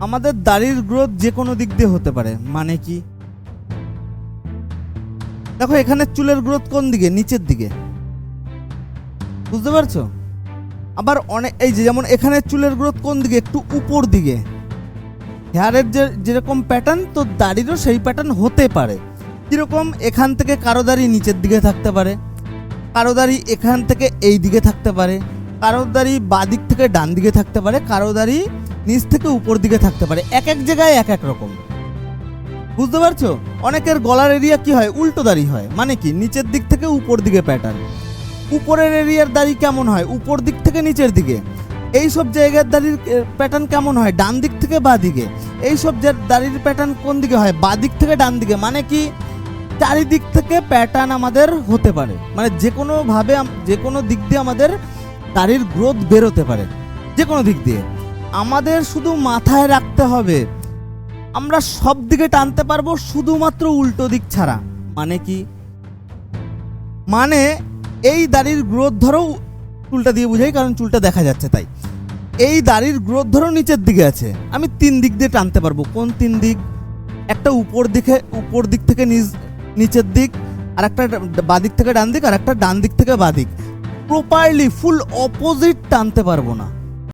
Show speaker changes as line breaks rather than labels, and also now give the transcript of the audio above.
আমাদের দাড়ির গ্রোথ যে কোনো দিক দিয়ে হতে পারে, মানে কি? দেখো এখানে চুলের গ্রোথ কোন দিকে? নিচের দিকে, বুঝতে পারছো? আবার অনেক এই যে যেমন এখানে চুলের গ্রোথ কোন দিকে? একটু উপর দিকে। হেয়ারের যেরকম প্যাটার্ন, তো দাড়িরও সেই প্যাটার্ন হতে পারে। কিরকম? এখান থেকে কারো দাড়ি নিচের দিকে থাকতে পারে, কারো দাড়ি এখান থেকে এই দিকে থাকতে পারে, কারো দাড়ি বাঁ দিক থেকে ডান দিকে থাকতে পারে, কারো দাড়ি নিচ থেকে উপর দিকে থাকতে পারে। এক এক জায়গায় এক এক রকম, বুঝতে পারছো? অনেকের গলার এরিয়া কি হয়? উল্টো দাড়ি হয়, মানে কি? নিচের দিক থেকে উপর দিকে প্যাটার্ন। উপরের এরিয়ার দাড়ি কেমন হয়? উপর দিক থেকে নিচের দিকে। এই সব জায়গার দাড়ির প্যাটার্ন কেমন হয়? ডান দিক থেকে বাঁ দিকে। এই সব দাড়ির প্যাটার্ন কোন দিকে হয়? বাঁ দিক থেকে ডান দিকে। মানে কি? চারিদিক থেকে প্যাটার্ন আমাদের হতে পারে, মানে যে কোনোভাবে যে কোনো দিক দিয়ে আমাদের দাড়ির গ্রোথ বেরোতে পারে, যে কোনো দিক দিয়ে। আমাদের শুধু মাথায় রাখতে হবে আমরা সব দিকে টানতে পারবো, শুধুমাত্র উল্টো দিক ছাড়া। মানে কি? মানে এই দাড়ির গ্রোথ ধরো, চুলটা দিয়ে বুঝাই কারণ চুলটা দেখা যাচ্ছে তাই। এই দাড়ির গ্রোথ ধরো নিচের দিকে আছে, আমি 3 দিক দিয়ে টানতে পারবো। কোন 3 দিক? একটা উপর দিক থেকে নিচের দিক, আর একটা বাদিক থেকে ডান দিক, আর একটা ডান দিক থেকে বাদিক। প্রপারলি ফুল অপোজিট টানতে পারবো না।